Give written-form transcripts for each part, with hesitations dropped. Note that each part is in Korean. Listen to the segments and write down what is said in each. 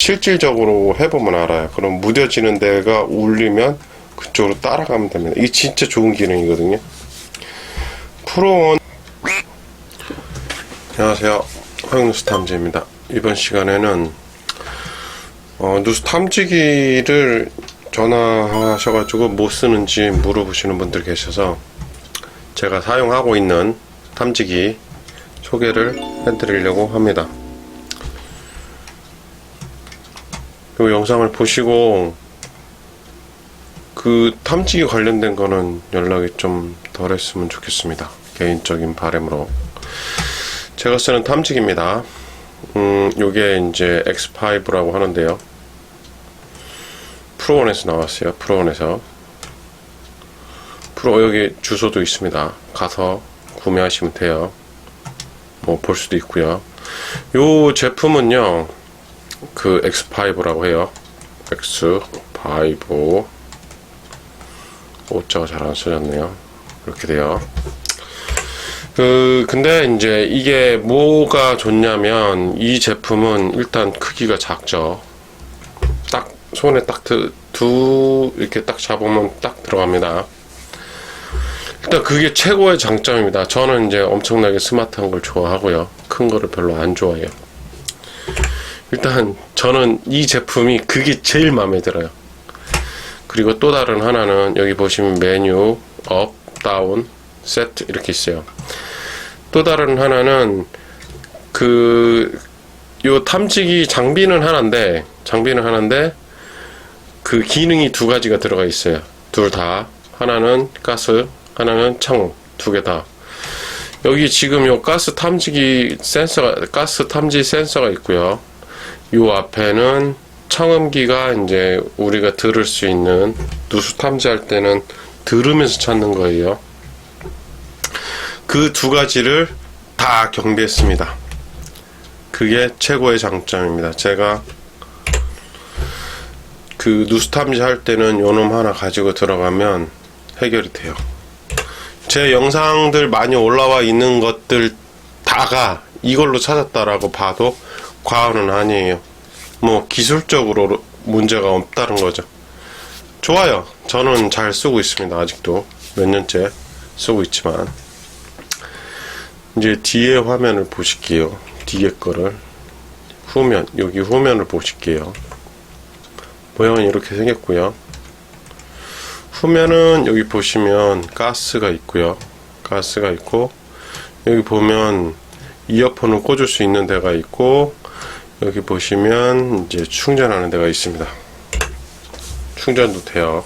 실질적으로 해보면 알아요. 그럼 무뎌지는 데가 울리면 그쪽으로 따라가면 됩니다. 이게 진짜 좋은 기능이거든요. 프로원. 안녕하세요, 황누수 탐지입니다. 이번 시간에는 누수 탐지기를 전화하셔가지고 뭐 쓰는지 물어보시는 분들 계셔서 제가 사용하고 있는 탐지기 소개를 해드리려고 합니다. 이 영상을 보시고 그 탐지기 관련된 거는 연락이 좀 덜 했으면 좋겠습니다. 개인적인 바람으로. 제가 쓰는 탐지기입니다. 요게 이제 X5라고 하는데요. 프로원에서 나왔어요. 프로원에서. 여기 주소도 있습니다. 가서 구매하시면 돼요. 뭐 볼 수도 있고요. 요 제품은요, 그 X5라고 해요. X5. 오자가 잘 안 써졌네요. 이렇게 돼요. 근데 이제 이게 뭐가 좋냐면, 이 제품은 일단 크기가 작죠. 딱 손에 딱 이렇게 딱 잡으면 딱 들어갑니다. 일단 그게 최고의 장점입니다. 저는 이제 엄청나게 스마트한 걸 좋아하고요. 큰 거를 별로 안 좋아해요. 일단 저는 이 제품이 그게 제일 마음에 들어요. 그리고 또 다른 하나는 여기 보시면 메뉴 업, 다운, 세트 이렇게 있어요. 또 다른 하나는 요 탐지기 장비는 하나인데 그 기능이 두 가지가 들어가 있어요. 둘 다. 하나는 가스, 하나는 창, 두 개 다. 여기 지금 요 가스 탐지 센서가 있고요. 요 앞에는 청음기가 이제 우리가 들을 수 있는, 누수 탐지할 때는 들으면서 찾는 거예요. 그 두 가지를 다 경비했습니다. 그게 최고의 장점입니다. 제가 그 누수 탐지할 때는 요놈 하나 가지고 들어가면 해결이 돼요. 제 영상들 많이 올라와 있는 것들 다가 이걸로 찾았다라고 봐도 과언은 아니에요. 뭐 기술적으로 문제가 없다는 거죠. 좋아요. 저는 잘 쓰고 있습니다. 아직도 몇 년째 쓰고 있지만. 이제 뒤에 화면을 보실게요. 뒤에 거를 여기 후면을 보실게요. 모양은 이렇게 생겼고요. 후면은 여기 보시면 가스가 있고요. 가스가 있고, 여기 보면 이어폰을 꽂을 수 있는 데가 있고, 여기 보시면 이제 충전하는 데가 있습니다. 충전도 돼요.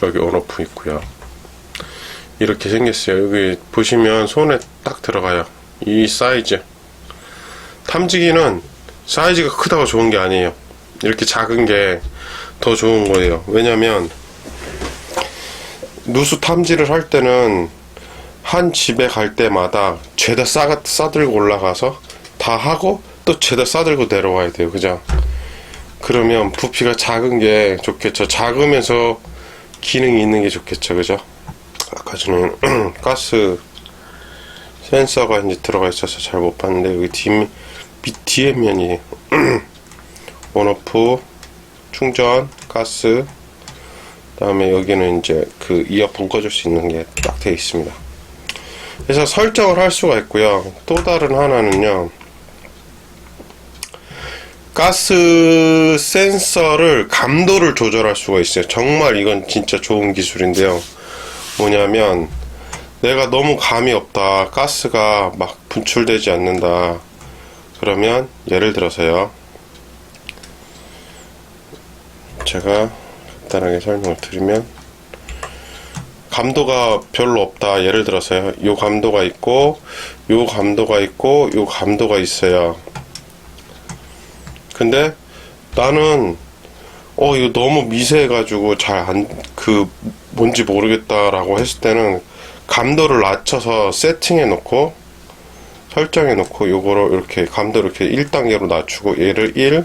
여기 온오프 있고요. 이렇게 생겼어요. 여기 보시면 손에 딱 들어가요. 이 사이즈. 탐지기는 사이즈가 크다고 좋은 게 아니에요. 이렇게 작은 게 더 좋은 거예요. 왜냐면 누수 탐지를 할 때는 한 집에 갈 때마다 죄다 싸들고 올라가서 다 하고 또 죄다 싸들고 내려와야 돼요. 그죠? 그러면 부피가 작은 게 좋겠죠. 작으면서 기능이 있는 게 좋겠죠. 그죠? 아까 전에 가스 센서가 이제 들어가 있어서 잘 못 봤는데, 여기 뒤에 면이 온오프, 충전, 가스, 그 다음에 여기는 이제 그 이어폰 꺼줄 수 있는 게 딱 되어 있습니다. 그래서 설정을 할 수가 있고요. 또 다른 하나는요, 가스 센서를 감도를 조절할 수가 있어요. 정말 이건 진짜 좋은 기술인데요. 뭐냐면, 내가 너무 감이 없다, 가스가 막 분출되지 않는다, 그러면 예를 들어서요, 제가 간단하게 설명을 드리면, 감도가 별로 없다, 예를 들어서요, 요 감도가 있고 요 감도가 있고 요 감도가 있어요. 근데 나는 이거 너무 미세해가지고 뭔지 모르겠다라고 했을 때는 감도를 낮춰서 세팅해 놓고 설정해 놓고, 요거를 이렇게 감도를 이렇게 1단계로 낮추고, 얘를 1,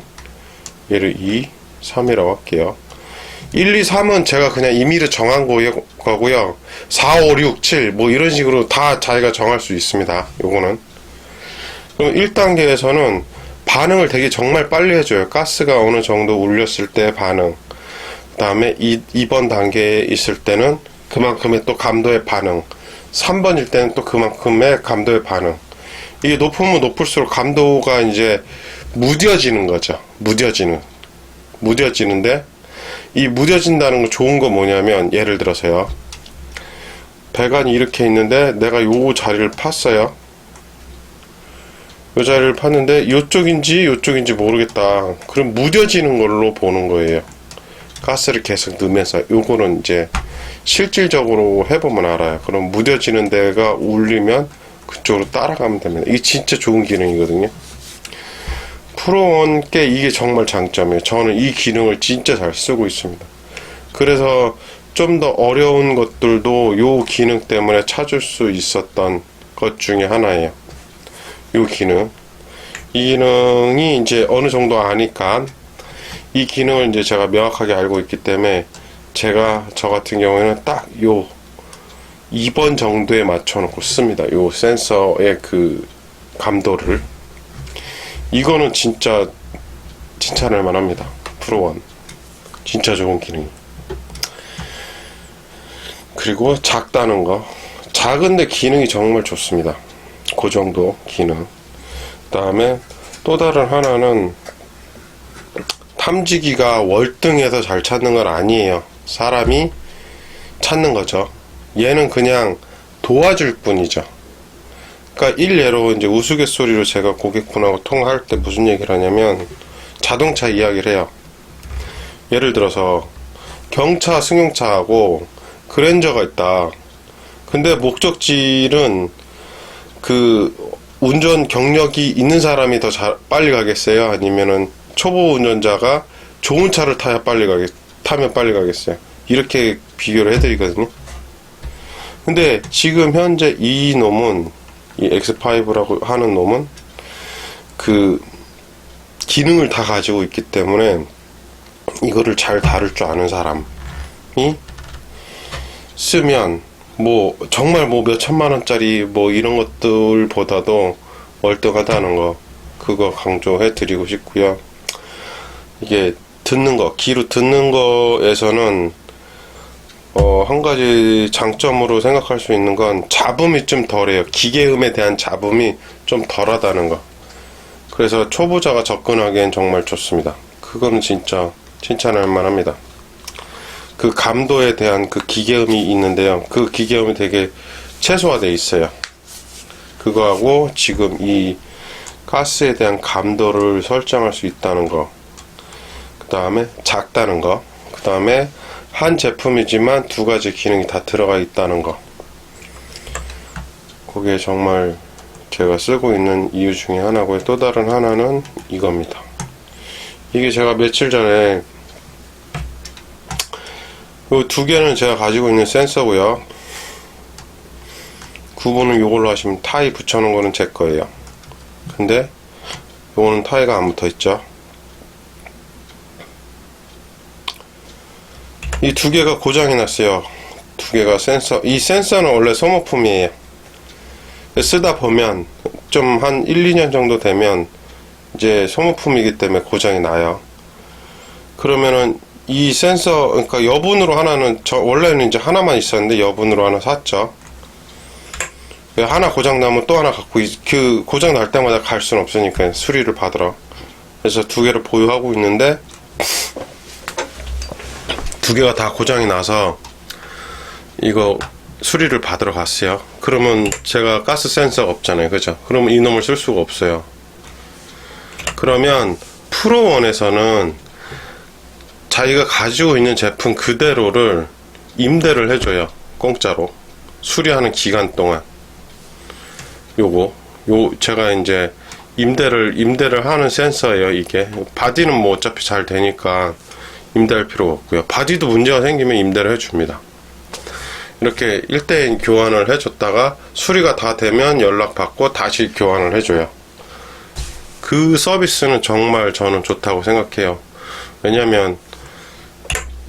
얘를 2, 3이라고 할게요. 1, 2, 3은 제가 그냥 임의로 정한 거고요. 4, 5, 6, 7 뭐 이런 식으로 다 자기가 정할 수 있습니다. 요거는. 그럼 1단계에서는 반응을 되게 정말 빨리 해줘요. 가스가 어느 정도 울렸을 때 반응. 그 다음에 2번 단계에 있을 때는 그만큼의 또 감도의 반응. 3번일 때는 또 그만큼의 감도의 반응. 이게 높으면 높을수록 감도가 이제 무뎌지는 거죠. 무뎌지는데, 이 무뎌진다는 거 좋은 거 뭐냐면, 예를 들어서요. 배관이 이렇게 있는데, 내가 요 자리를 팠어요. 요 자리를 팠는데, 요쪽인지 모르겠다. 그럼 무뎌지는 걸로 보는 거예요. 가스를 계속 넣으면서. 요거는 이제, 실질적으로 해보면 알아요. 그럼 무뎌지는 데가 울리면, 그쪽으로 따라가면 됩니다. 이게 진짜 좋은 기능이거든요. 프로원께 이게 정말 장점이에요. 저는 이 기능을 진짜 잘 쓰고 있습니다. 그래서 좀 더 어려운 것들도 요 기능 때문에 찾을 수 있었던 것 중에 하나예요. 요 기능. 이 기능이 이제 어느 정도 아니까 이 기능을 이제 제가 명확하게 알고 있기 때문에 제가 저 같은 경우에는 딱 요 2번 정도에 맞춰놓고 씁니다. 요 센서의 그 감도를. 이거는 진짜 칭찬할 만합니다. 프로원. 진짜 좋은 기능. 그리고 작다는 거. 작은데 기능이 정말 좋습니다. 그 정도 기능. 그 다음에 또 다른 하나는 탐지기가 월등해서 잘 찾는 건 아니에요. 사람이 찾는 거죠. 얘는 그냥 도와줄 뿐이죠. 그러니까 일례로 이제 우스갯소리로 제가 고객분하고 통화할 때 무슨 얘기를 하냐면 자동차 이야기를 해요. 예를 들어서 경차, 승용차하고 그랜저가 있다. 근데 목적지는 그 운전 경력이 있는 사람이 더 빨리 가겠어요? 아니면은 초보 운전자가 좋은 차를 타면 빨리 가겠어요? 이렇게 비교를 해드리거든요. 근데 지금 현재 이 놈은, 이 X5라고 하는 놈은 그 기능을 다 가지고 있기 때문에 이거를 잘 다룰 줄 아는 사람이 쓰면 뭐 정말 뭐 몇 천만 원짜리 뭐 이런 것들보다도 월등하다는 거, 그거 강조해 드리고 싶고요. 이게 듣는 거, 귀로 듣는 거에서는 한 가지 장점으로 생각할 수 있는 건 잡음이 좀 덜해요. 기계음에 대한 잡음이 좀 덜하다는 거. 그래서 초보자가 접근하기엔 정말 좋습니다. 그거는 진짜 칭찬할 만합니다. 그 감도에 대한 그 기계음이 있는데요. 그 기계음이 되게 최소화되어 있어요. 그거하고 지금 이 가스에 대한 감도를 설정할 수 있다는 거. 그 다음에 작다는 거. 그 다음에 한 제품이지만 두 가지 기능이 다 들어가 있다는 거. 그게 정말 제가 쓰고 있는 이유 중에 하나고요. 또 다른 하나는 이겁니다. 이게 제가 며칠 전에 이 두 개는 제가 가지고 있는 센서고요. 구분은 이걸로 하시면 타이 붙여놓은 거는 제 거예요. 근데 이거는 타이가 안 붙어 있죠. 이 두 개가 고장이 났어요. 두 개가 센서. 이 센서는 원래 소모품이에요. 쓰다 보면 좀 한 1, 2년 정도 되면 이제 소모품이기 때문에 고장이 나요. 그러면은 이 센서, 그러니까 여분으로 하나는, 원래는 이제 하나만 있었는데 여분으로 하나 샀죠. 하나 고장 나면 또 하나 갖고, 그 고장 날 때마다 갈 수는 없으니까 수리를 받으러. 그래서 두 개를 보유하고 있는데, 두 개가 다 고장이 나서 이거 수리를 받으러 갔어요. 그러면 제가 가스 센서가 없잖아요. 그죠? 그러면 이놈을 쓸 수가 없어요. 그러면 프로원에서는 자기가 가지고 있는 제품 그대로를 임대를 해줘요. 공짜로. 수리하는 기간 동안. 제가 이제 임대를 하는 센서예요, 이게. 바디는 뭐 어차피 잘 되니까 임대할 필요가 없고요. 바디도 문제가 생기면 임대를 해줍니다. 이렇게 1대1 교환을 해줬다가 수리가 다 되면 연락받고 다시 교환을 해줘요. 그 서비스는 정말 저는 좋다고 생각해요. 왜냐면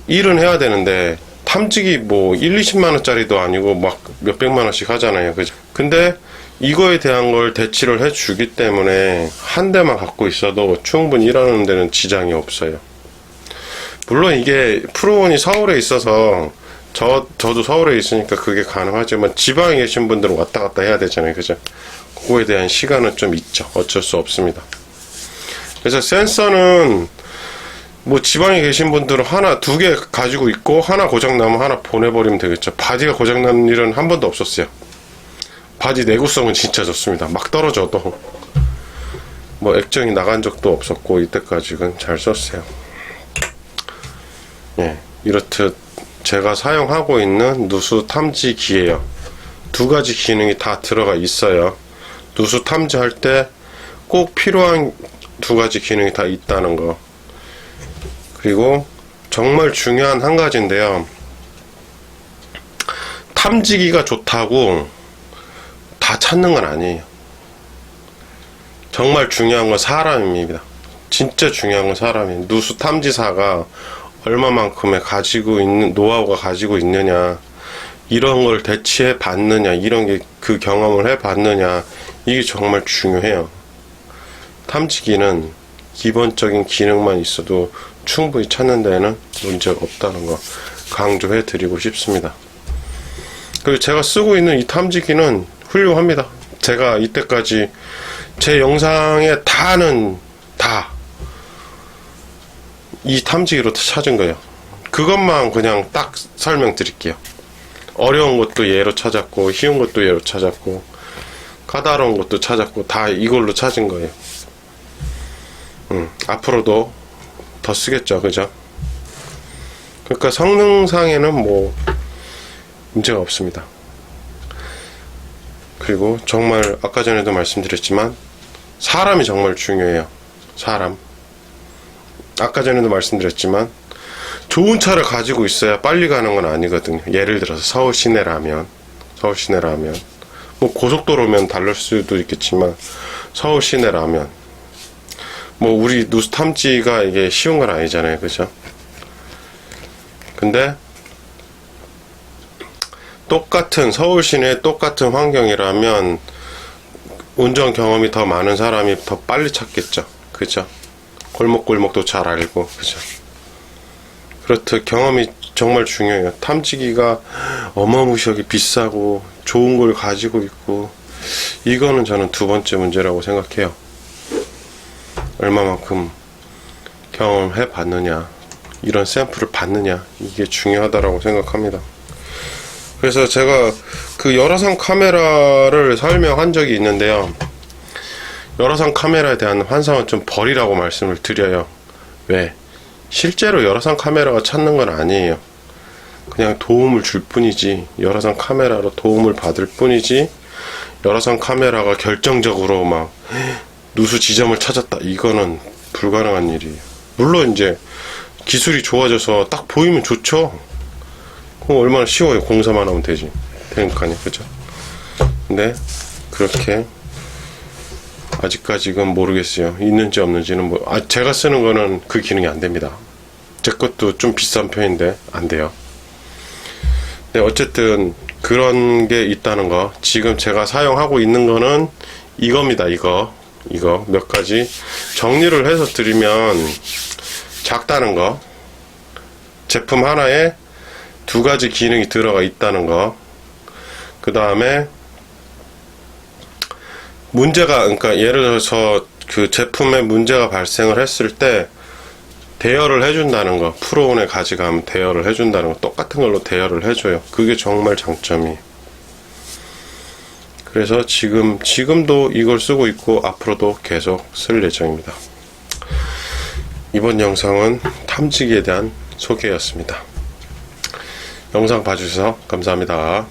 일은 해야 되는데 탐지기 뭐 1, 20만원짜리도 아니고 막 몇백만원씩 하잖아요. 그죠? 근데 이거에 대한 걸 대치를 해주기 때문에 한 대만 갖고 있어도 충분히 일하는 데는 지장이 없어요. 물론 이게 프로원이 서울에 있어서 저도 서울에 있으니까 그게 가능하지만 지방에 계신 분들은 왔다 갔다 해야 되잖아요. 그죠? 그거에 대한 시간은 좀 있죠. 어쩔 수 없습니다. 그래서 센서는 뭐 지방에 계신 분들은 하나, 두 개 가지고 있고 하나 고장나면 하나 보내버리면 되겠죠. 바디가 고장나는 일은 한 번도 없었어요. 바디 내구성은 진짜 좋습니다. 막 떨어져도 뭐 액정이 나간 적도 없었고 이때까지는 잘 썼어요. 예, 이렇듯 제가 사용하고 있는 누수 탐지기예요. 두 가지 기능이 다 들어가 있어요. 누수 탐지할 때 꼭 필요한 두 가지 기능이 다 있다는 거. 그리고 정말 중요한 한 가지인데요. 탐지기가 좋다고 다 찾는 건 아니에요. 정말 중요한 건 사람입니다. 진짜 중요한 건 사람이에요. 누수 탐지사가 얼마만큼의 가지고 있는 노하우가 가지고 있느냐, 이런 걸 대치해 봤느냐, 이런 게 그 경험을 해 봤느냐, 이게 정말 중요해요. 탐지기는 기본적인 기능만 있어도 충분히 찾는 데에는 문제가 없다는 거 강조해 드리고 싶습니다. 그리고 제가 쓰고 있는 이 탐지기는 훌륭합니다. 제가 이때까지 제 영상에 다는 다 이 탐지기로 찾은 거예요. 그것만 그냥 딱 설명드릴게요. 어려운 것도 얘로 찾았고 쉬운 것도 얘로 찾았고 까다로운 것도 찾았고 다 이걸로 찾은 거예요. 앞으로도 더 쓰겠죠. 그죠? 그러니까 성능상에는 뭐 문제가 없습니다. 그리고 정말 아까 전에도 말씀드렸지만 사람이 정말 중요해요. 사람. 아까 전에도 말씀드렸지만 좋은 차를 가지고 있어야 빨리 가는 건 아니거든요. 예를 들어서 서울 시내라면 뭐 고속도로면 다를 수도 있겠지만 서울 시내라면 뭐 우리 누수 탐지가 이게 쉬운 건 아니잖아요. 그죠? 근데 똑같은 서울 시내 똑같은 환경이라면 운전 경험이 더 많은 사람이 더 빨리 찾겠죠. 그죠? 골목골목도 잘 알고, 그죠? 그렇듯 경험이 정말 중요해요. 탐지기가 어마무시하게 비싸고 좋은 걸 가지고 있고 이거는 저는 두 번째 문제라고 생각해요. 얼마만큼 경험해 봤느냐, 이런 샘플을 봤느냐, 이게 중요하다라고 생각합니다. 그래서 제가 그 열화상 카메라를 설명한 적이 있는데요. 열화상 카메라에 대한 환상은 좀 버리라고 말씀을 드려요. 왜? 실제로 열화상 카메라가 찾는 건 아니에요. 그냥 도움을 줄 뿐이지, 열화상 카메라로 도움을 받을 뿐이지, 열화상 카메라가 결정적으로 막 누수 지점을 찾았다, 이거는 불가능한 일이에요. 물론 이제 기술이 좋아져서 딱 보이면 좋죠. 그럼 얼마나 쉬워요. 공사만 하면 되니까요. 그죠? 근데 그렇게 아직까지는 모르겠어요. 있는지 없는지는 제가 쓰는 거는 그 기능이 안 됩니다. 제 것도 좀 비싼 편인데 안 돼요. 네, 어쨌든 그런 게 있다는 거. 지금 제가 사용하고 있는 거는 이겁니다. 이거 몇 가지 정리를 해서 드리면 작다는 거, 제품 하나에 두 가지 기능이 들어가 있다는 거, 그 다음에 문제가, 그러니까 예를 들어서 그 제품에 문제가 발생을 했을 때 대여를 해준다는 거, 프로온에 가져가면 대여를 해준다는 거, 똑같은 걸로 대여를 해줘요. 그게 정말 장점이에요. 그래서 지금도 이걸 쓰고 있고 앞으로도 계속 쓸 예정입니다. 이번 영상은 탐지기에 대한 소개였습니다. 영상 봐주셔서 감사합니다.